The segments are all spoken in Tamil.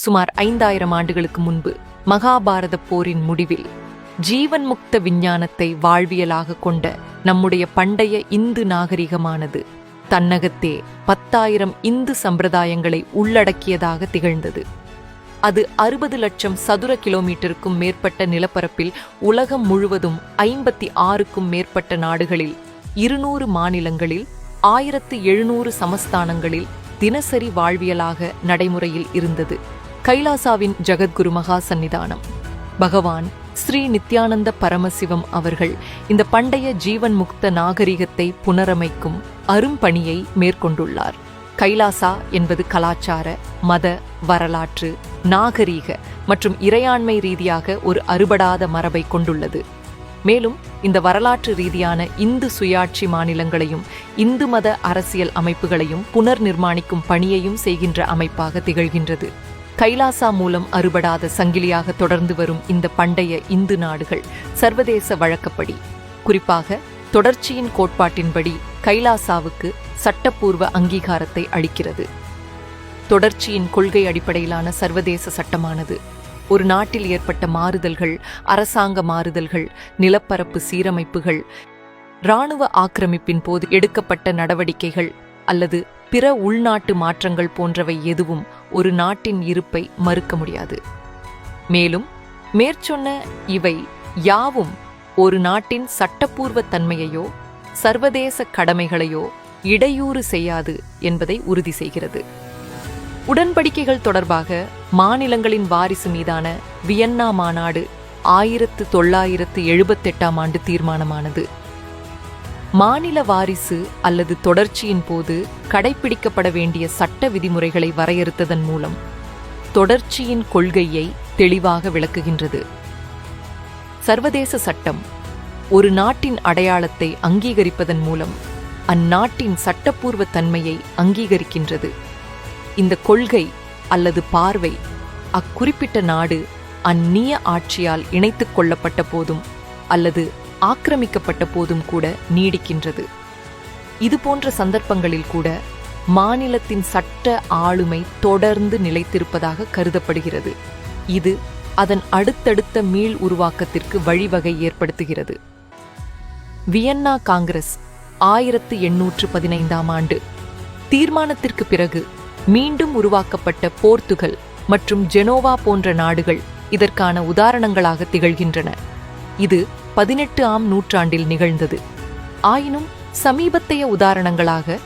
சுமார் 5000 ஆண்டுகளுக்கு முன்பு மகாபாரத போரின் முடிவில் ஜீவன் முக்த விஞ்ஞானத்தை வாழ்வியலாக கொண்ட நம்முடைய பண்டைய இந்து நாகரிகமானது தன்னகத்தே 10,000 இந்து சம்பிரதாயங்களை உள்ளடக்கியதாக திகழ்ந்தது. அது 60 லட்சம் சதுர கிலோமீட்டருக்கும் மேற்பட்ட நிலப்பரப்பில் உலகம் முழுவதும் 56க்கும் மேற்பட்ட நாடுகளில் 200 மாநிலங்களில் 1700 சமஸ்தானங்களில் தினசரி வாழ்வியலாக நடைமுறையில் இருந்தது. கைலாசாவின் ஜகத்குரு மகா சந்நிதானம் பகவான் ஸ்ரீ நித்யானந்த பரமசிவம் அவர்கள் இந்த பண்டைய ஜீவன் முக்த நாகரிகத்தை புனரமைக்கும் அரும்பணியை மேற்கொண்டுள்ளார். கைலாசா என்பது கலாச்சார, மத, வரலாற்று, நாகரீக மற்றும் இறையாண்மை ரீதியாக ஒரு அறுபடாத மரபை கொண்டுள்ளது. மேலும் இந்த வரலாற்று ரீதியான இந்து சுயாட்சி மாநிலங்களையும் இந்து மத அரசியல் அமைப்புகளையும் புனர் நிர்மாணிக்கும் பணியையும் செய்கின்ற அமைப்பாக திகழ்கின்றது. கைலாசா மூலம் அறுபடாத சங்கிலியாக தொடர்ந்து வரும் இந்த பண்டைய இந்து நாடுகள் சர்வதேச வழக்கப்படி, குறிப்பாக தொடர்ச்சியின் கோட்பாட்டின்படி கைலாசாவுக்கு சட்டப்பூர்வ அங்கீகாரத்தை அளிக்கிறது. தொடர்ச்சியின் கொள்கை அடிப்படையிலான சர்வதேச சட்டமானது ஒரு நாட்டில் ஏற்பட்ட மாறுதல்கள், அரசாங்க மாறுதல்கள், நிலப்பரப்பு சீரமைப்புகள், இராணுவ ஆக்கிரமிப்பின் போது எடுக்கப்பட்ட நடவடிக்கைகள் அல்லது பிற உள்நாட்டு மாற்றங்கள் போன்றவை எதுவும் ஒரு நாட்டின் இருப்பை மறுக்க முடியாது. மேலும் மேற்சொன்ன இவை யாவும் ஒரு நாட்டின் சட்டப்பூர்வ தன்மையையோ சர்வதேச கடமைகளையோ இடையூறு செய்யாது என்பதை உறுதி செய்கிறது. உடன்படிக்கைகள் தொடர்பாக மாநிலங்களின் வாரிசு மீதான வியன்னா மாநாடு 1978ஆம் ஆண்டு தீர்மானமானது மாநில வாரிசு அல்லது தொடர்ச்சியின் போது கடைபிடிக்கப்பட வேண்டிய சட்ட விதிமுறைகளை வரையறுத்ததன் மூலம் தொடர்ச்சியின் கொள்கையை தெளிவாக விளக்குகின்றது. சர்வதேச சட்டம் ஒரு நாட்டின் அடையாளத்தை அங்கீகரிப்பதன் மூலம் அந்நாட்டின் சட்டப்பூர்வ தன்மையை அங்கீகரிக்கின்றது. இந்த கொள்கை அல்லது பார்வை அக்குறிப்பிட்ட நாடு அந்நிய ஆட்சியால் இணைத்துக் கொள்ளப்பட்ட போதும் அல்லது ஆக்கிரமிக்கப்பட்ட போதும் கூட நீடிக்கின்றது. இதுபோன்ற சந்தர்ப்பங்களில் கூட மாநிலத்தின் சட்ட ஆளுமை தொடர்ந்து நிலைத்திருப்பதாக கருதப்படுகிறது. இது அதன் அடுத்தடுத்த மீள் உருவாக்கத்திற்கு வழிவகை ஏற்படுத்துகிறது. வியன்னா காங்கிரஸ் 1815ஆம் ஆண்டு தீர்மானத்திற்கு பிறகு மீண்டும் உருவாக்கப்பட்ட போர்த்துகல் மற்றும் ஜெனோவா போன்ற நாடுகள் இதற்கான உதாரணங்களாக திகழ்கின்றன. இது 18ஆம் நூற்றாண்டில் நிகழ்ந்தது. ஆயினும் சமீபத்தைய உதாரணங்களாக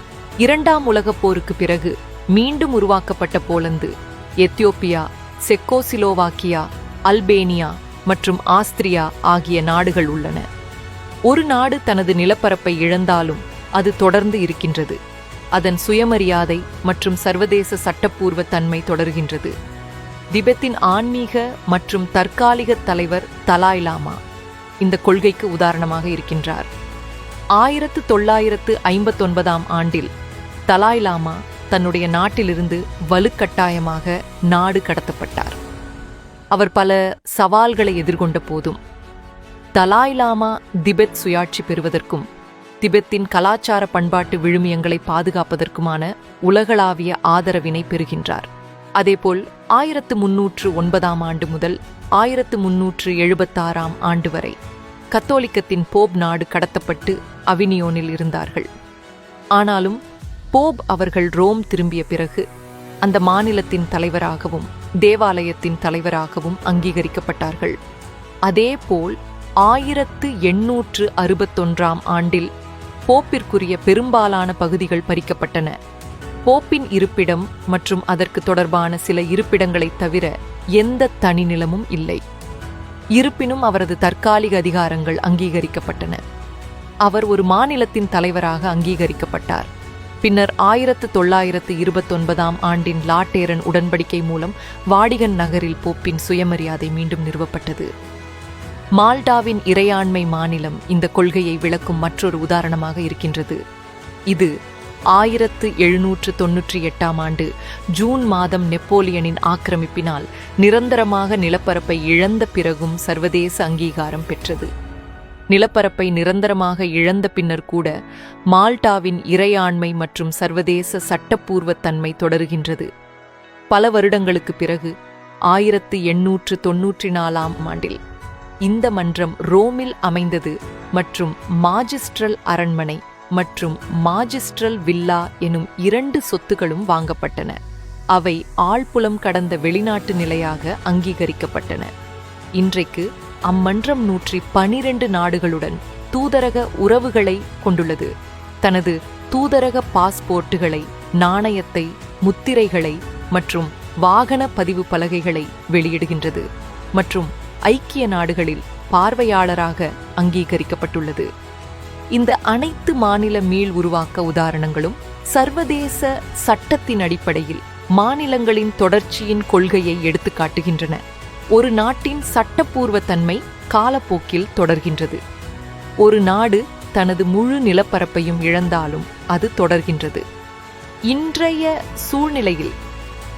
2ஆம் உலகப் போருக்கு பிறகு மீண்டும் உருவாக்கப்பட்ட போலந்து, எத்தியோப்பியா, செக்கோசிலோவாக்கியா, அல்பேனியா மற்றும் ஆஸ்திரியா ஆகிய நாடுகள் உள்ளன. ஒரு நாடு தனது நிலப்பரப்பை இழந்தாலும் அது தொடர்ந்து இருக்கின்றது. அதன் சுயமரியாதை மற்றும் சர்வதேச சட்டப்பூர்வ தன்மை தொடர்கின்றது. திபெத்தின் ஆன்மீக மற்றும் தற்காலிக தலைவர் தலாய் லாமா இந்த கொள்கைக்கு உதாரணமாக இருக்கின்றார். 1959ஆம் ஆண்டில் தலாய் லாமா தன்னுடைய நாட்டிலிருந்து வலுக்கட்டாயமாக நாடு கடத்தப்பட்டார். அவர் பல சவால்களை எதிர்கொண்ட போதும் தலாய் லாமா திபெத் சுயாட்சி பெறுவதற்கும் திபெத்தின் கலாச்சார பண்பாட்டு விழுமியங்களை பாதுகாப்பதற்குமான உலகளாவிய ஆதரவினை பெறுகின்றார். அதேபோல் 1309ஆம் ஆண்டு முதல் 1376ஆம் ஆண்டு வரை கத்தோலிக்கத்தின் போப் நாடு கடத்தப்பட்டு அவினியோனில் இருந்தார்கள். ஆனாலும் போப் அவர்கள் ரோம் திரும்பிய பிறகு அந்த மாநிலத்தின் தலைவராகவும் தேவாலயத்தின் தலைவராகவும் அங்கீகரிக்கப்பட்டார்கள். அதேபோல் 1861ஆம் ஆண்டில் போப்பிற்குரிய பெரும்பாலான பகுதிகள் பறிக்கப்பட்டன. போப்பின் இருப்பிடம் மற்றும் அதற்கு தொடர்பான சில இருப்பிடங்களைத் தவிர எந்த தனி நிலமும் இல்லை. இருப்பினும் அவரது தற்காலிக அதிகாரங்கள் அங்கீகரிக்கப்பட்டன. அவர் ஒரு மாநிலத்தின் தலைவராக அங்கீகரிக்கப்பட்டார். பின்னர் 1929ஆம் ஆண்டின் லாட்டேரன் உடன்படிக்கை மூலம் வாடிகன் நகரில் போப்பின் சுயமரியாதை மீண்டும் நிறுவப்பட்டது. மால்டாவின் இறையாண்மை மாநிலம் இந்த கொள்கையை விளக்கும் மற்றொரு உதாரணமாக இருக்கின்றது. இது 1798ஆம் ஆண்டு ஜூன் மாதம் நெப்போலியனின் ஆக்கிரமிப்பினால் நிரந்தரமாக நிலப்பரப்பை இழந்த பிறகும் சர்வதேச அங்கீகாரம் பெற்றது. நிலப்பரப்பை நிரந்தரமாக இழந்த பின்னர் கூட மால்டாவின் இறையாண்மை மற்றும் சர்வதேச சட்டப்பூர்வ தன்மை தொடருகின்றது. பல வருடங்களுக்கு பிறகு 1894 ஆண்டில் இந்த மன்றம் ரோமில் அமைந்தது மற்றும் மாஜிஸ்ட்ரல் அரண்மனை மற்றும் மாஜிஸ்ட்ரல் வில்லா எனும் 2 சொத்துகளும் வாங்கப்பட்டன. அவை ஆழ்புலம் கடந்த வெளிநாட்டு நிலையாக அங்கீகரிக்கப்பட்டன. இன்றைக்கு அம்மன்றம் 112 நாடுகளுடன் தூதரக உறவுகளை கொண்டுள்ளது. தனது தூதரக பாஸ்போர்ட்டுகளை, நாணயத்தை, முத்திரைகளை மற்றும் வாகன பதிவு பலகைகளை வெளியிடுகின்றது மற்றும் ஐக்கிய நாடுகளில் பார்வையாளராக அங்கீகரிக்கப்பட்டுள்ளது. இந்த அனைத்து மாநில மீள் உருவாக்க உதாரணங்களும் சர்வதேச சட்டத்தின் அடிப்படையில் மாநிலங்களின் தொடர்ச்சியின் கொள்கையை எடுத்துக்காட்டுகின்றன. ஒரு நாட்டின் சட்டப்பூர்வ தன்மை காலப்போக்கில் தொடர்கின்றது. ஒரு நாடு தனது முழு நிலப்பரப்பையும் இழந்தாலும் அது தொடர்கின்றது. இன்றைய சூழ்நிலையில்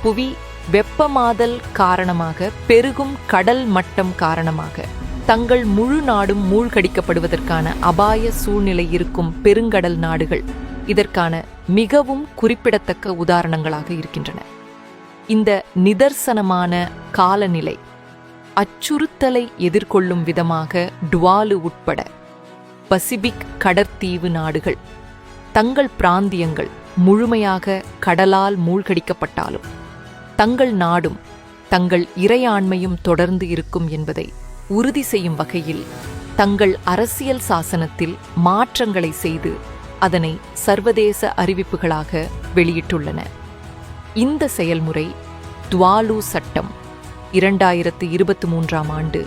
புவி வெப்பமாதல் காரணமாக பெருகும் கடல் மட்டம் காரணமாக தங்கள் முழு நாடும் மூழ்கடிக்கப்படுவதற்கான அபாய சூழ்நிலை இருக்கும் பெருங்கடல் நாடுகள் இதற்கான மிகவும் குறிப்பிடத்தக்க உதாரணங்களாக இருக்கின்றன. இந்த நிதர்சனமான காலநிலை அச்சுறுத்தலை எதிர்கொள்ளும் விதமாக டுவாலு உட்பட பசிபிக் கடற்தீவு நாடுகள் தங்கள் பிராந்தியங்கள் முழுமையாக கடலால் மூழ்கடிக்கப்பட்டாலும் தங்கள் நாடும் தங்கள் இறையாண்மையும் தொடர்ந்து இருக்கும் என்பதை உறுதி செய்யும் வகையில் தங்கள் அரசியல் சாசனத்தில் மாற்றங்களை செய்து அதனை சர்வதேச அறிவிப்புகளாக வெளியிட்டுள்ளன. இந்த செயல்முறை டுவாலு சட்டம் 2023 ஆண்டு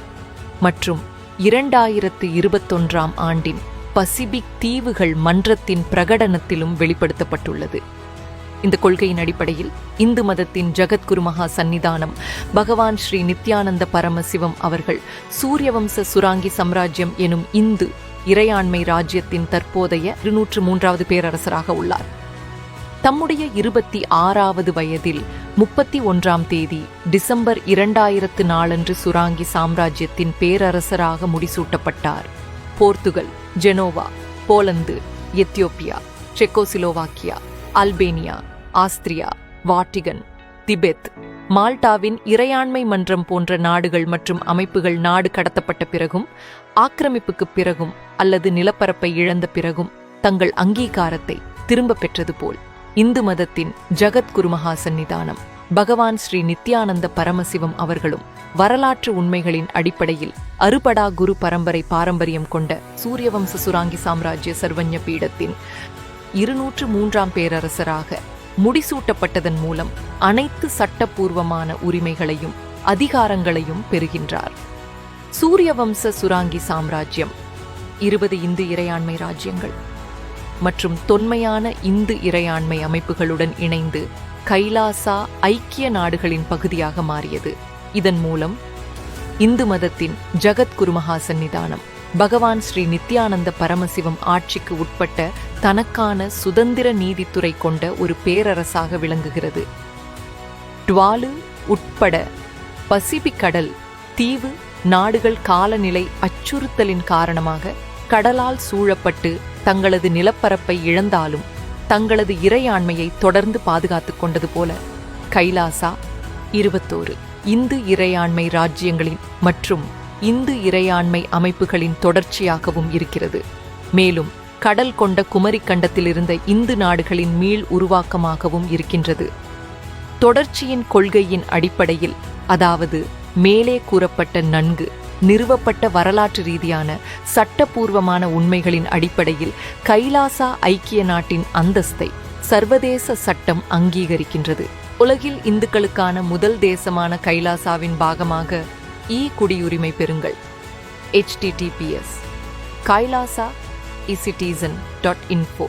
மற்றும் 2021 ஆண்டின் பசிபிக் தீவுகள் மன்றத்தின் பிரகடனத்திலும் வெளிப்படுத்தப்பட்டுள்ளது. இந்த கொள்கையின் அடிப்படையில் இந்து மதத்தின் ஜகத்குரு மகா சந்நிதானம் பகவான் ஸ்ரீ நித்யானந்த பரமசிவம் அவர்கள் சூரியவம்ச சுராங்கி சாம்ராஜ்யம் எனும் இந்து இறையாண்மை ராஜ்யத்தின் தற்போதைய 203வது பேரரசராக உள்ளார். தம்முடைய 26வது வயதில் 31ஆம் தேதி டிசம்பர் 2004 அன்று சுராங்கி சாம்ராஜ்யத்தின் பேரரசராக முடிசூட்டப்பட்டார். Portugal, Genoa, Poland, Ethiopia, Czechoslovakia, Albania, Austria, Vatican, Tibet, மால்டாவின் இறையாண்மை மன்றம் போன்ற நாடுகள் மற்றும் அமைப்புகள் நாடு கடத்தப்பட்ட பிறகும் ஆக்கிரமிப்புக்கு பிறகும் அல்லது நிலப்பரப்பை இழந்த பிறகும் தங்கள் அங்கீகாரத்தை திரும்ப பெற்றது போல் இந்து மதத்தின் ஜகத்குரு மகா சந்நிதானம் பகவான் ஸ்ரீ நித்யானந்த பரமசிவம் அவர்களும் வரலாற்று உண்மைகளின் அடிப்படையில் அறுபடா குரு பரம்பரை பாரம்பரியம் கொண்ட சூரியவம்ச சுராங்கி சாம்ராஜ்ய சர்வஞ பீடத்தின் 203ஆம் பேரரசராக முடிசூட்டப்பட்டதன் மூலம் அனைத்து சட்டப்பூர்வமான உரிமைகளையும் அதிகாரங்களையும் பெறுகின்றார். சூரியவம்ச சுராங்கி சாம்ராஜ்யம் 20 இந்து இறையாண்மை ராஜ்யங்கள் மற்றும் தொன்மையான இந்து இறையாண்மை அமைப்புகளுடன் இணைந்து கைலாசா ஐக்கிய நாடுகளின் பகுதியாக மாறியது. இதன் மூலம் இந்து மதத்தின் ஜகத்குரு மகா சந்நிதானம் பகவான் ஸ்ரீ நித்யானந்த பரமசிவம் ஆட்சிக்கு உட்பட்ட தனக்கான சுதந்திர நீதித்துறை கொண்ட ஒரு பேரரசாக விளங்குகிறது. டுவாலு உட்பட பசிபிக் கடல் தீவு நாடுகள் காலநிலை அச்சுறுத்தலின் காரணமாக கடலால் சூழப்பட்டு தங்களது நிலப்பரப்பை இழந்தாலும் தங்களது இறையாண்மையை தொடர்ந்து பாதுகாத்துக் கொண்டது போல கைலாசா 21 இந்து இறையாண்மை ராஜ்யங்களின் மற்றும் இந்து இறையாண்மை அமைப்புகளின் தொடர்ச்சியாகவும் இருக்கிறது. மேலும் கடல் கொண்ட குமரி கண்டத்தில் இருந்த இந்து நாடுகளின் மீள் உருவாக்கமாகவும் இருக்கின்றது. தொடர்ச்சியின் கொள்கையின் அடிப்படையில், அதாவது மேலே கூறப்பட்ட நன்கு நிறுவப்பட்ட வரலாற்று ரீதியான சட்டப்பூர்வமான உண்மைகளின் அடிப்படையில் கைலாசா ஐக்கிய நாட்டின் அந்தஸ்தை சர்வதேச சட்டம் அங்கீகரிக்கின்றது. உலகில் இந்துக்களுக்கான முதல் தேசமான கைலாசாவின் பாகமாக குடியுரிமை பெறுங்கள். https kailasa-ecitizen.info